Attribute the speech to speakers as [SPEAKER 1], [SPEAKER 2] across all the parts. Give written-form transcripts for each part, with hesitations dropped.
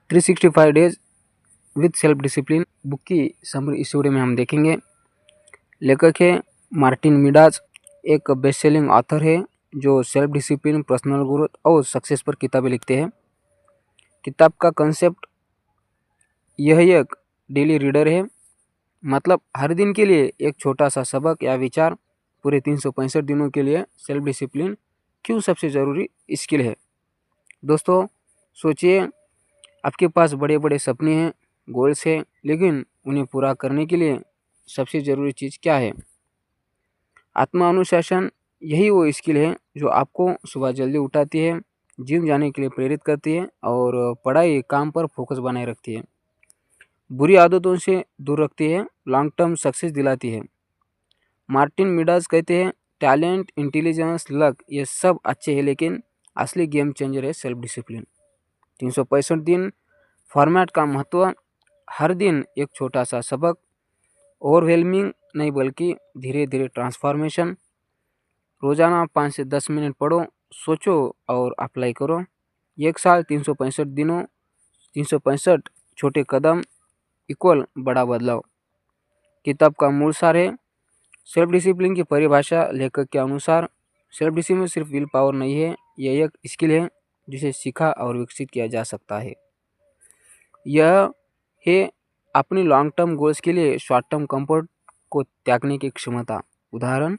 [SPEAKER 1] 365 days with self discipline book की summary इस video में हम देखेंगे। लेखक है मार्टिन मिडाज, एक बेस्ट सेलिंग ऑथर है जो सेल्फ डिसिप्लिन, पर्सनल ग्रोथ और सक्सेस पर किताबें लिखते हैं। किताब का कंसेप्ट यह एक डेली रीडर है, मतलब हर दिन के लिए एक छोटा सा सबक या विचार। पूरे 365 दिनों के लिए सेल्फ डिसिप्लिन क्यों सबसे ज़रूरी स्किल है। दोस्तों सोचिए, आपके पास बड़े बड़े सपने हैं, गोल्स हैं, लेकिन उन्हें पूरा करने के लिए सबसे ज़रूरी चीज़ क्या है? आत्मानुशासन। यही वो स्किल है जो आपको सुबह जल्दी उठाती है, जिम जाने के लिए प्रेरित करती है और पढ़ाई काम पर फोकस बनाए रखती है। बुरी आदतों से दूर रखती है, लॉन्ग टर्म सक्सेस दिलाती है। मार्टिन मिडाज कहते हैं, टैलेंट, इंटेलिजेंस, लक ये सब अच्छे हैं, लेकिन असली गेम चेंजर है सेल्फ डिसिप्लिन। 365 दिन फॉर्मेट का महत्व। हर दिन एक छोटा सा सबक, ओवरवेलमिंग नहीं बल्कि धीरे धीरे ट्रांसफॉर्मेशन। रोजाना 5 से 10 मिनट पढ़ो, सोचो और अप्लाई करो। एक साल 365 दिनों, 365 छोटे कदम इक्वल बड़ा बदलाव। किताब का मूल सार है सेल्फ डिसिप्लिन की परिभाषा। लेखक के अनुसार सेल्फ डिसिप्लिन सिर्फ विल पावर नहीं है, यह एक स्किल है जिसे सीखा और विकसित किया जा सकता है। यह है अपनी लॉन्ग टर्म गोल्स के लिए शॉर्ट टर्म कंफर्ट को त्यागने की क्षमता। उदाहरण,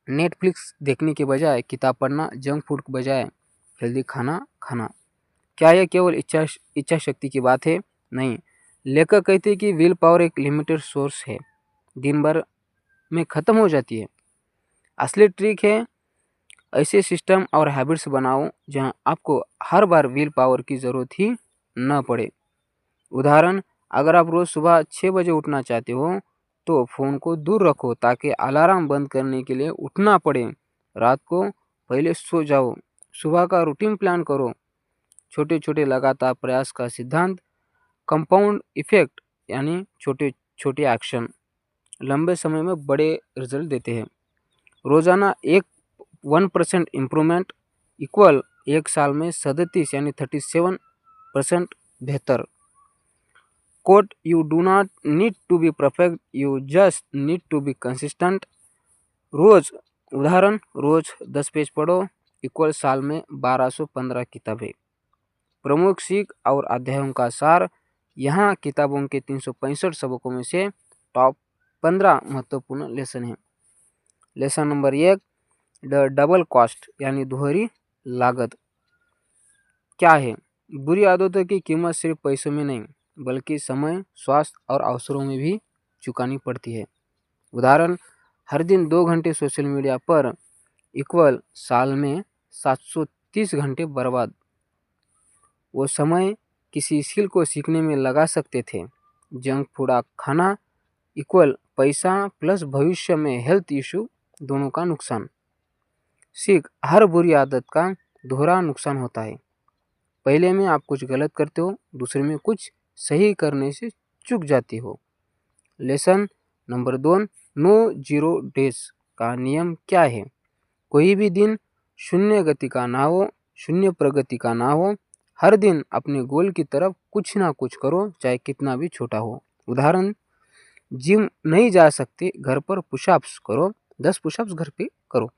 [SPEAKER 1] नेटफ्लिक्स देखने के बजाय किताब पढ़ना, जंक फूड के बजाय हेल्दी खाना खाना। क्या यह केवल इच्छा शक्ति की बात है? नहीं। लेखक कहते हैं कि विल पावर एक लिमिटेड सोर्स है, दिन भर में ख़त्म हो जाती है। असली ट्रिक है ऐसे सिस्टम और हैबिट्स बनाओ जहां आपको हर बार विल पावर की ज़रूरत ही न पड़े। उदाहरण, अगर आप रोज़ सुबह 6 बजे उठना चाहते हो तो फ़ोन को दूर रखो ताकि अलार्म बंद करने के लिए उठना पड़े। रात को पहले सो जाओ, सुबह का रूटीन प्लान करो। छोटे छोटे लगातार प्रयास का सिद्धांत। कंपाउंड इफेक्ट यानी छोटे छोटे एक्शन लंबे समय में बड़े रिजल्ट देते हैं। रोज़ाना 1% इम्प्रूवमेंट इक्वल एक साल में 37 यानी 37% बेहतर। Quote, you do not need to be perfect, you just need to be consistent. रोज, उदाहरण, रोज 10 पेज पढ़ो इक्वल साल में 1215 किताबें। प्रमुख सीख और अध्यायों का सार। यहाँ किताबों के 365 सबकों में से टॉप 15 महत्वपूर्ण लेसन हैं। Lesson number 1, the double cost यानी दोहरी लागत। क्या है? बुरी आदतों की कीमत सिर्फ पैसों में नहीं बल्कि समय, स्वास्थ्य और अवसरों में भी चुकानी पड़ती है। उदाहरण, हर दिन 2 घंटे सोशल मीडिया पर इक्वल साल में 730 घंटे बर्बाद। वो समय किसी स्किल को सीखने में लगा सकते थे। जंक फूड खाना इक्वल पैसा प्लस भविष्य में हेल्थ इशू, दोनों का नुकसान। सीख, हर बुरी आदत का दोहरा नुकसान होता है। पहले में आप कुछ गलत करते हो, दूसरे में कुछ सही करने से चूक जाती हो। Lesson number 2, no zero days का नियम क्या है? कोई भी दिन शून्य गति का ना हो, शून्य प्रगति का ना हो। हर दिन अपने गोल की तरफ कुछ ना कुछ करो, चाहे कितना भी छोटा हो। उदाहरण, जिम नहीं जा सकते, घर पर पुशअप्स करो, 10 पुशअप्स घर पे करो।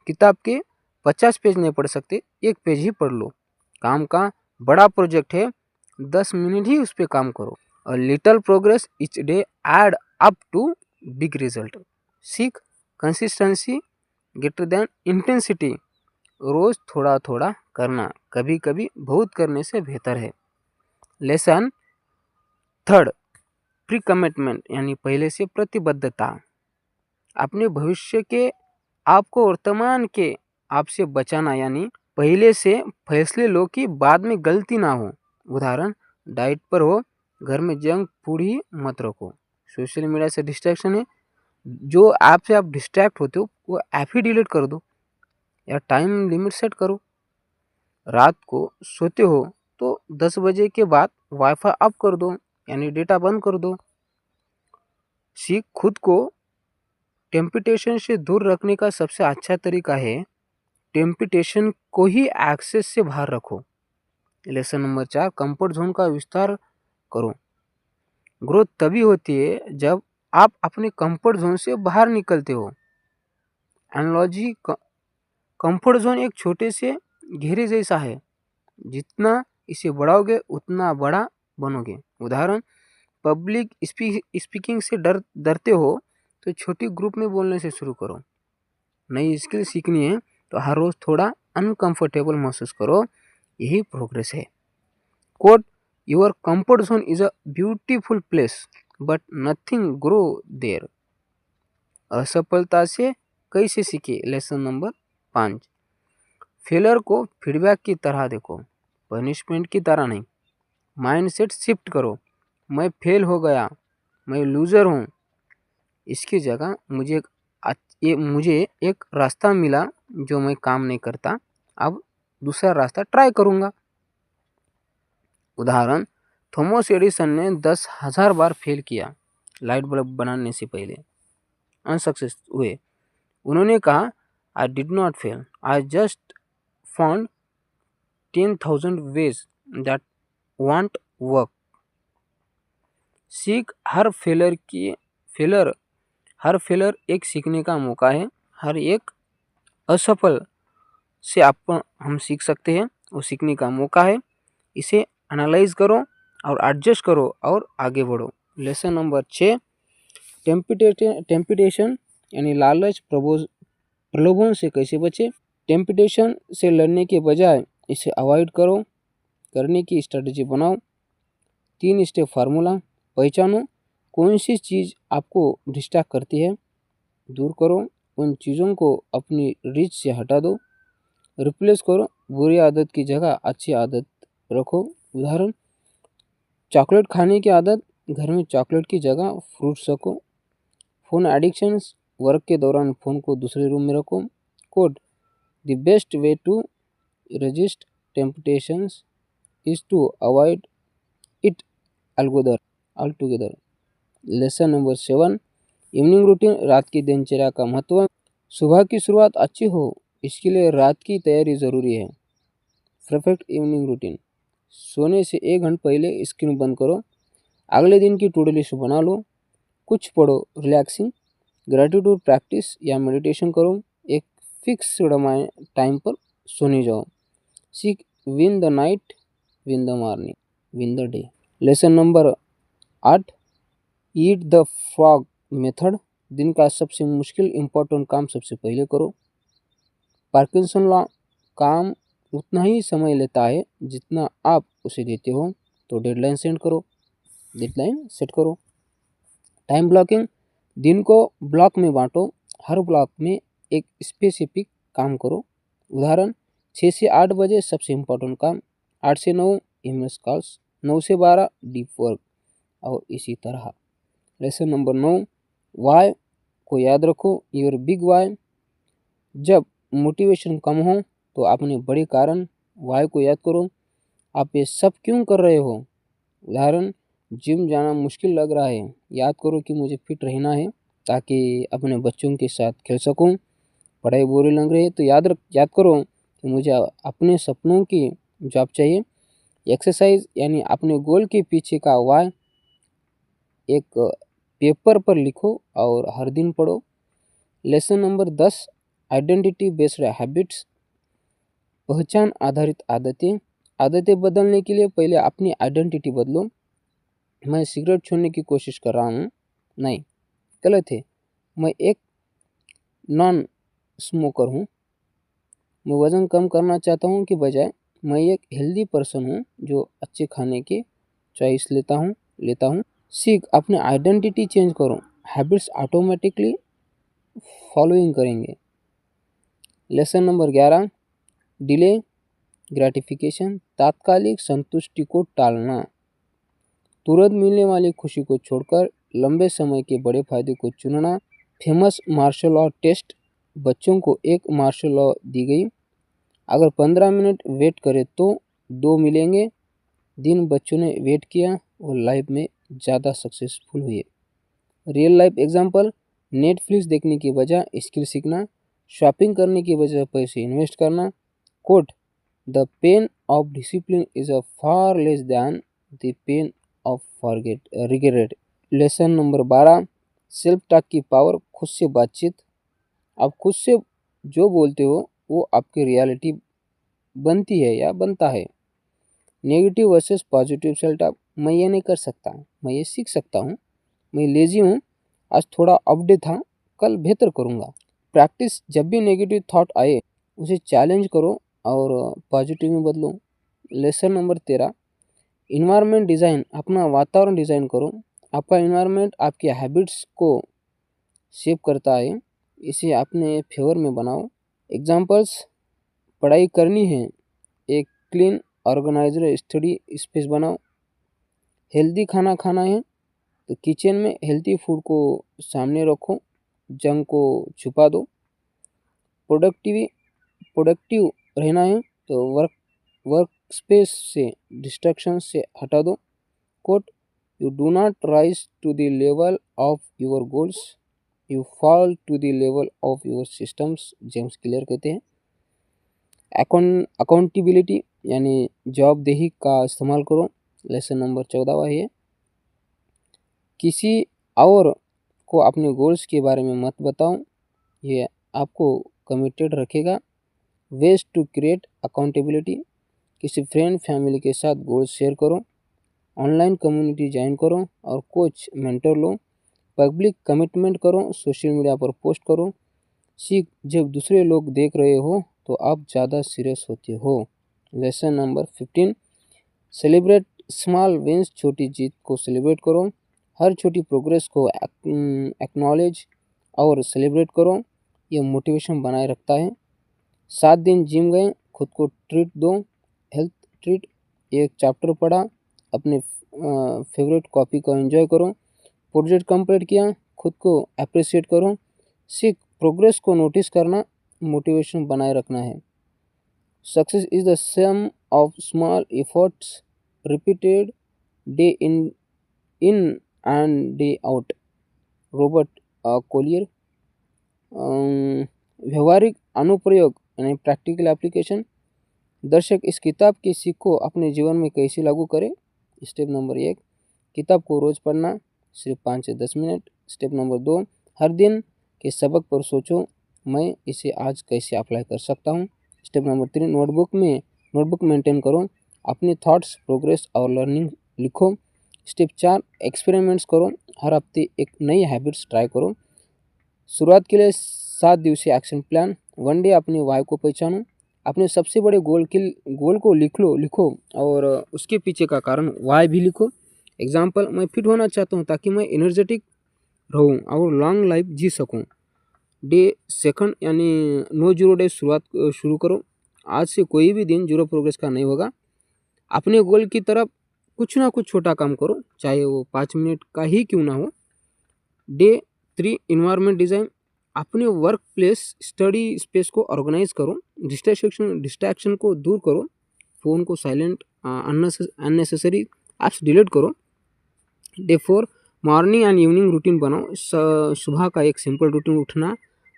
[SPEAKER 1] किताब के 50 पेज नहीं पढ़ सकते, 1 पेज ही पढ़ लो। काम का बड़ा प्रोजेक्ट है, 10 मिनट ही उस पर काम करो। और little progress each day add up to big result. सीख, कंसिस्टेंसी ग्रेटर देन इंटेंसिटी। रोज थोड़ा थोड़ा करना कभी कभी बहुत करने से बेहतर है। लेसन 3, प्री कमिटमेंट यानी पहले से प्रतिबद्धता। अपने भविष्य के आपको वर्तमान के आपसे बचाना, यानी पहले से फैसले लो कि बाद में गलती ना हो। उदाहरण, डाइट पर हो, घर में जंक फूड ही मत रखो। सोशल मीडिया से डिस्ट्रैक्शन है, जो ऐप से आप डिस्ट्रैक्ट होते हो वो ऐप ही डिलीट कर दो या टाइम लिमिट सेट करो। रात को सोते हो तो 10 बजे के बाद वाईफाई ऑफ कर दो यानी डेटा बंद कर दो। सीख, खुद को टेम्पटेशन से दूर रखने का सबसे अच्छा तरीका है टेम्पटेशन को ही एक्सेस से बाहर रखो। लेसन नंबर 4, कंफर्ट जोन का विस्तार करो। ग्रोथ तभी होती है जब आप अपने कंफर्ट जोन से बाहर निकलते हो। एनालॉजी, कंफर्ट जोन एक छोटे से घेरे जैसा है, जितना इसे बढ़ाओगे उतना बड़ा बनोगे। उदाहरण, पब्लिक स्पीकिंग से डरते हो तो छोटी ग्रुप में बोलने से शुरू करो। नई स्किल सीखनी है तो हर रोज थोड़ा अनकंफर्टेबल महसूस करो, यही प्रोग्रेस है। Quote, your comfort zone is a beautiful place but nothing grow there. असफलता से कैसे सीखे, लेसन नंबर 5, फेलर को फीडबैक की तरह देखो, पनिशमेंट की तरह नहीं। माइंडसेट शिफ्ट करो, मैं फेल हो गया, मैं लूज़र हूँ। इसकी जगह मुझे एक रास्ता मिला जो मैं काम नहीं करता, अब दूसरा रास्ता ट्राई करूँगा। उदाहरण, थॉमस एडिसन ने 10,000 बार फेल किया लाइट बल्ब बनाने से पहले, अनसक्सेस हुए। उन्होंने कहा, I did not fail, I just found 10,000 ways that want work. Her failure एक सीखने का मौका है। हर एक असफल से हम सीख सकते हैं, वो सीखने का मौका है। इसे एनालाइज करो और एडजस्ट करो और आगे बढ़ो। लेसन नंबर 6, टेम्पटेशन यानी लालच प्रलोभन से कैसे बचे। टेम्पटेशन से लड़ने के बजाय इसे अवॉइड करने की स्ट्रेटजी बनाओ। 3 स्टेप फार्मूला, पहचानो कौन सी चीज़ आपको डिस्ट्रैक्ट करती है, दूर करो उन चीज़ों को, अपनी रीच से हटा दो, रिप्लेस करो, बुरी आदत की जगह अच्छी आदत रखो। उदाहरण, चॉकलेट खाने की आदत, घर में चॉकलेट की जगह फ्रूट्स रखो। फ़ोन एडिक्शंस, वर्क के दौरान फ़ोन को दूसरे रूम में रखो। Quote, the best way to resist temptations is to avoid it altogether। Lesson number 7, evening routine, रात की दिनचर्या का महत्व। सुबह की शुरुआत अच्छी हो इसके लिए रात की तैयारी ज़रूरी है। परफेक्ट इवनिंग रूटीन, सोने से 1 घंटा पहले स्क्रीन बंद करो, अगले दिन की टू डू लिस्ट बना लो, कुछ पढ़ो, रिलैक्सिंग, ग्रेटिट्यूड प्रैक्टिस या मेडिटेशन करो, एक फिक्स्ड टाइम पर सोने जाओ। सीख win the night, win the morning, win the day. Lesson number 8, eat the frog method, दिन का सबसे मुश्किल इम्पोर्टेंट काम सबसे पहले करो। पार्किंसन लॉ, काम उतना ही समय लेता है जितना आप उसे देते हो, तो डेडलाइन सेट करो। टाइम ब्लॉकिंग, दिन को ब्लॉक में बांटो, हर ब्लॉक में एक स्पेसिफिक काम करो। उदाहरण, 6 से 8 बजे सबसे इम्पोर्टेंट काम, 8 से 9 ईमेल्स कॉल्स, 9 से 12 डीप वर्क और इसी तरह। लेसन नंबर 9, वाई को याद रखो, योर बिग वाई। जब मोटिवेशन कम हो तो अपने बड़े कारण वाई को याद करो, आप ये सब क्यों कर रहे हो। उदाहरण, जिम जाना मुश्किल लग रहा है, याद करो कि मुझे फिट रहना है ताकि अपने बच्चों के साथ खेल सकूं। पढ़ाई बोरी लग रही है तो याद करो कि मुझे अपने सपनों की जॉब चाहिए। एक्सरसाइज यानी अपने गोल के पीछे का वाई एक पेपर पर लिखो और हर दिन पढ़ो। Lesson number 10, identity based habits, पहचान आधारित आदतें बदलने के लिए पहले अपनी आइडेंटिटी बदलो। मैं सिगरेट छोड़ने की कोशिश कर रहा हूँ, नहीं, गलत है। मैं एक नॉन स्मोकर हूँ। मैं वज़न कम करना चाहता हूँ कि बजाय मैं एक हेल्दी पर्सन हूँ जो अच्छे खाने की चॉइस लेता हूँ। सीख अपने आइडेंटिटी चेंज करो, हैबिट्स ऑटोमेटिकली फॉलोइंग करेंगे। लेसन नंबर 11, डिले ग्रेटिफिकेशन, तात्कालिक संतुष्टि को टालना, तुरंत मिलने वाली खुशी को छोड़कर लंबे समय के बड़े फायदे को चुनना। फेमस मार्शल लॉ टेस्ट, बच्चों को एक मार्शल लॉ दी गई, अगर 15 मिनट वेट करें तो 2 मिलेंगे। दिन बच्चों ने वेट किया और लाइफ में ज़्यादा सक्सेसफुल हुए। रियल लाइफ एग्जांपल, नेटफ्लिक्स देखने की बजाय स्किल सीखना, शॉपिंग करने की बजाय पैसे इन्वेस्ट करना। Quote, the pain of discipline is a far less than the pain of regret. Lesson number 12, self talk की पावर। खुद से बातचीत। आप खुद से जो बोलते हो वो आपकी रियलिटी बनती है या बनता है। Negative versus positive self talk. मैं ये नहीं कर सकता, मैं ये सीख सकता हूँ, मैं लेजी हूँ, आज थोड़ा अपडेट था, कल बेहतर करूँगा। प्रैक्टिस, जब भी नेगेटिव थॉट आए उसे चैलेंज करो और पॉजिटिव में बदलो। Lesson number 13, environment design. अपना वातावरण डिज़ाइन करो। आपका इन्वायरमेंट आपके हैबिट्स को शेप करता है, इसे अपने फेवर में बनाओ। एग्जाम्पल्स, पढ़ाई करनी है, एक क्लीन ऑर्गेनाइज्ड स्टडी स्पेस बनाओ। हेल्दी खाना खाना है तो किचन में हेल्दी फूड को सामने रखो, जंक को छुपा दो। प्रोडक्टिव रहना है तो वर्क स्पेस से डिस्ट्रैक्शन से हटा दो। Quote, you do not rise to the level of your goals, you fall to the level of your systems, James Clear कहते हैं। अकाउंटेबिलिटी यानी जवाबदेही का इस्तेमाल करो। लेसन नंबर 14 है, किसी और को अपने गोल्स के बारे में मत बताओ, ये आपको कमिटेड रखेगा। वेज टू क्रिएट अकाउंटेबिलिटी, किसी फ्रेंड फैमिली के साथ गोल्स शेयर करो, ऑनलाइन कम्युनिटी ज्वाइन करो और कोच मेंटर लो। पब्लिक कमिटमेंट करो, सोशल मीडिया पर पोस्ट करो। सीख, जब दूसरे लोग देख रहे हो तो आप ज़्यादा सीरियस होते हो। Lesson number 15, celebrate small wins. छोटी जीत को सेलिब्रेट करो, हर छोटी प्रोग्रेस को एक्नॉलेज और सेलिब्रेट करो, ये मोटिवेशन बनाए रखता है। 7 दिन जिम गए, खुद को ट्रीट दो, हेल्थ ट्रीट। एक चैप्टर पढ़ा, अपने फेवरेट कॉपी को एंजॉय करो। प्रोजेक्ट कंप्लीट किया, खुद को अप्रिशिएट करो। सीख, प्रोग्रेस को नोटिस करना, मोटिवेशन बनाए रखना है। Success is the sum of small efforts repeated day in and day out, Robert Collier. व्यवहारिक अनुप्रयोग यानी प्रैक्टिकल एप्लीकेशन। दर्शक, इस किताब की सीख को अपने जीवन में कैसे लागू करें। स्टेप नंबर 1, किताब को रोज़ पढ़ना, सिर्फ 5 से 10 मिनट। स्टेप नंबर 2, हर दिन के सबक पर सोचो, मैं इसे आज कैसे अप्लाई कर सकता हूँ। स्टेप नंबर 3, नोटबुक मेंटेन करो, अपने थॉट्स, प्रोग्रेस और लर्निंग लिखो। स्टेप 4, एक्सपेरिमेंट्स करो, हर हफ्ते एक नई हैबिट्स ट्राई करो। शुरुआत के लिए 7 दिवसीय एक्शन प्लान। 1 डे अपने वाई को पहचानो, अपने सबसे बड़े गोल को लिखो और उसके पीछे का कारण वाई भी लिखो। एग्जाम्पल, मैं फिट होना चाहता हूँ ताकि मैं एनर्जेटिक रहूँ और लॉन्ग लाइफ जी सकूँ। डे 2 यानी नो जीरो डे शुरुआत शुरू करो, आज से कोई भी दिन जीरो प्रोग्रेस का नहीं होगा। अपने गोल की तरफ कुछ ना कुछ छोटा काम करो, चाहे वो 5 मिनट का ही क्यों ना हो। Day 3, environment design. अपने वर्क प्लेस, स्टडी स्पेस को ऑर्गेनाइज करो, डिस्ट्रैक्शन को दूर करो, फ़ोन को साइलेंट, अननेसेसरी ऐप्स डिलीट करो। Day 4, morning and evening routine बनाओ, सुबह का एक सिंपल रूटीन, उठना,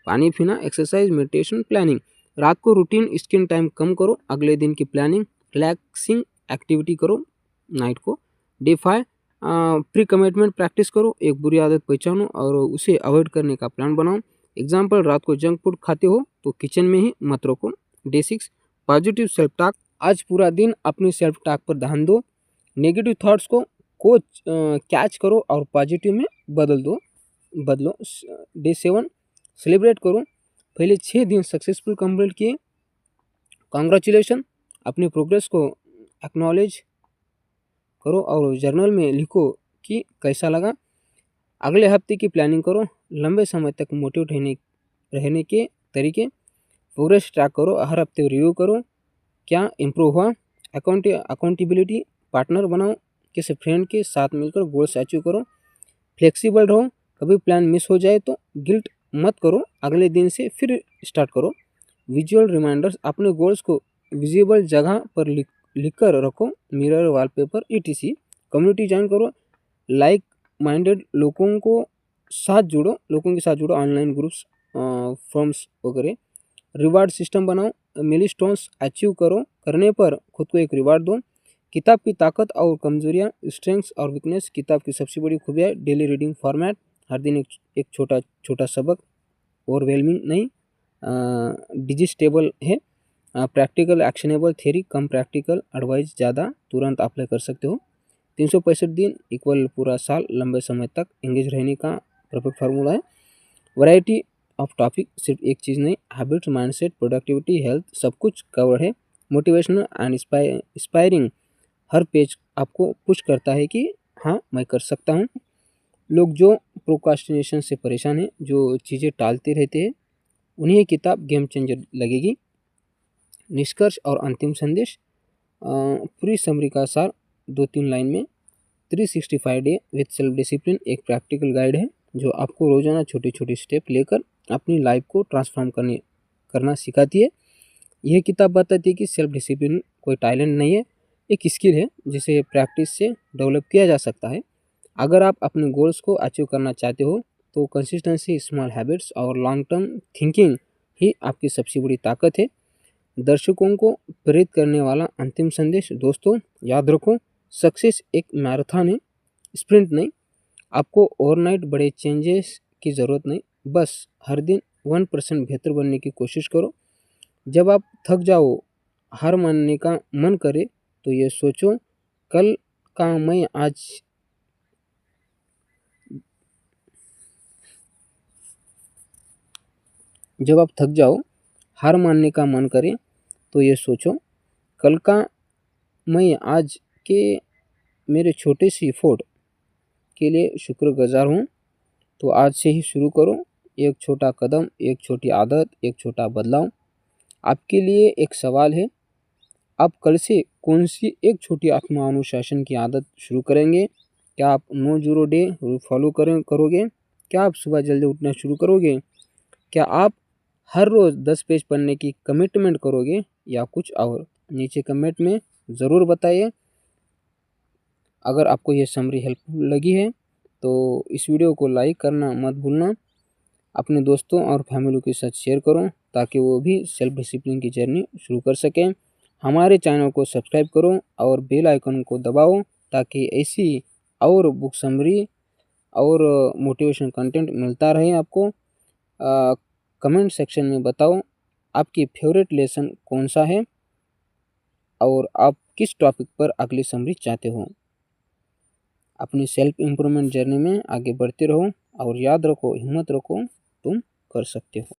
[SPEAKER 1] पानी पीना, एक्सरसाइज, मेडिटेशन, प्लानिंग। रात को रूटीन स्क्रीन टाइम कम करो, अगले दिन की प्लानिंग, रिलैक्सिंग एक्टिविटी करो नाइट को। डे 5, प्री कमिटमेंट प्रैक्टिस करो, एक बुरी आदत पहचानो और उसे अवॉइड करने का प्लान बनाओ। एग्जाम्पल, रात को जंक फूड खाते हो तो किचन में ही मत रखो। Day 6, positive self talk. आज पूरा दिन अपनी सेल्फ टॉक पर ध्यान दो, नेगेटिव थॉट्स को कैच करो और पॉजिटिव में बदलो। डे 7, सेलिब्रेट करो, पहले 6 दिन सक्सेसफुल कंप्लीट किए, कॉन्ग्रेचुलेशन। अपनी प्रोग्रेस को एक्नॉलेज करो और जर्नल में लिखो कि कैसा लगा। अगले हफ्ते की प्लानिंग करो, लंबे समय तक मोटिवेट रहने के तरीके, प्रोग्रेस ट्रैक करो, हर हफ्ते रिव्यू करो क्या इम्प्रूव हुआ। अकाउंटेबिलिटी पार्टनर बनाओ, किसी फ्रेंड के साथ मिलकर गोल्स अचीव करो। फ्लेक्सिबल रहो, कभी प्लान मिस हो जाए तो गिल्ट मत करो, अगले दिन से फिर स्टार्ट करो। विजुअल रिमाइंडर्स, अपने गोल्स को विजिबल जगह पर लिख कर रखो, mirror, wallpaper, etc। Community join करो, लाइक माइंडेड लोगों के साथ जुड़ो, ऑनलाइन ग्रुप्स, फॉर्म्स वगैरह। रिवार्ड सिस्टम बनाओ, मिलस्टोन्स अचीव करने पर खुद को एक रिवार्ड दो। किताब की ताकत और कमजोरियाँ, स्ट्रेंथ्स और वीकनेस। किताब की सबसे बड़ी खूबियाँ, डेली रीडिंग फॉर्मेट, हर दिन एक छोटा छोटा सबक, ओवरवेलमिंग नहीं, डिजिस्टेबल है, प्रैक्टिकल एक्शनेबल थ्योरी, कम प्रैक्टिकल एडवाइस, ज़्यादा तुरंत अप्लाई कर सकते हो। 365 दिन इक्वल पूरा साल, लंबे समय तक एंगेज रहने का परफेक्ट फार्मूला है। वैरायटी ऑफ टॉपिक, सिर्फ एक चीज़ नहीं, हैबिट्स, माइंडसेट, प्रोडक्टिविटी, हेल्थ, सब कुछ कवर है। Motivational and inspiring, her page आपको पुश करता है कि हाँ मैं कर सकता हूँ। लोग जो प्रोक्रास्टिनेशन से परेशान हैं, जो चीज़ें टालते रहते हैं, उन्हें ये किताब गेम चेंजर लगेगी। निष्कर्ष और अंतिम संदेश, पूरी समरी का सार 2-3 लाइन में। 365 डे विथ सेल्फ डिसिप्लिन एक प्रैक्टिकल गाइड है जो आपको रोजाना छोटी छोटी स्टेप लेकर अपनी लाइफ को ट्रांसफॉर्म करना सिखाती है। यह किताब बताती है कि सेल्फ डिसिप्लिन कोई टैलेंट नहीं है, एक स्किल है जिसे प्रैक्टिस से डेवलप किया जा सकता है। अगर आप अपने गोल्स को अचीव करना चाहते हो तो कंसिस्टेंसी, स्मॉल हैबिट्स और लॉन्ग टर्म थिंकिंग ही आपकी सबसे बड़ी ताकत है। दर्शकों को प्रेरित करने वाला अंतिम संदेश, दोस्तों याद रखो, सक्सेस एक मैराथन है, स्प्रिंट नहीं। आपको ओवरनाइट बड़े चेंजेस की ज़रूरत नहीं, बस हर दिन 1% बेहतर बनने की कोशिश करो। जब आप थक जाओ, हार मानने का मन करे, तो ये सोचो, कल का मैं आज जब आप थक जाओ, हार मानने का मन करे, तो ये सोचो, कल का मैं आज के मेरे छोटे सी एफर्ट के लिए शुक्रगुजार हूँ। तो आज से ही शुरू करो, एक छोटा कदम, एक छोटी आदत, एक छोटा बदलाव। आपके लिए एक सवाल है, आप कल से कौन सी एक छोटी आत्मानुशासन की आदत शुरू करेंगे? क्या आप नो जीरो डे फॉलो करोगे? क्या आप सुबह जल्दी उठना शुरू करोगे? क्या आप हर रोज़ 10 पेज पढ़ने की कमिटमेंट करोगे या कुछ और? नीचे कमेंट में ज़रूर बताइए। अगर आपको ये समरी हेल्पफुल लगी है तो इस वीडियो को लाइक करना मत भूलना। अपने दोस्तों और फैमिली के साथ शेयर करो ताकि वो भी सेल्फ डिसिप्लिन की जर्नी शुरू कर सकें। हमारे चैनल को सब्सक्राइब करो और बेल आइकन को दबाओ ताकि ऐसी और बुक समरी और मोटिवेशन कंटेंट मिलता रहे आपको। कमेंट सेक्शन में बताओ आपकी फेवरेट लेसन कौन सा है और आप किस टॉपिक पर अगली समरी चाहते हो। अपनी सेल्फ इम्प्रूवमेंट जर्नी में आगे बढ़ते रहो और याद रखो, हिम्मत रखो, तुम कर सकते हो।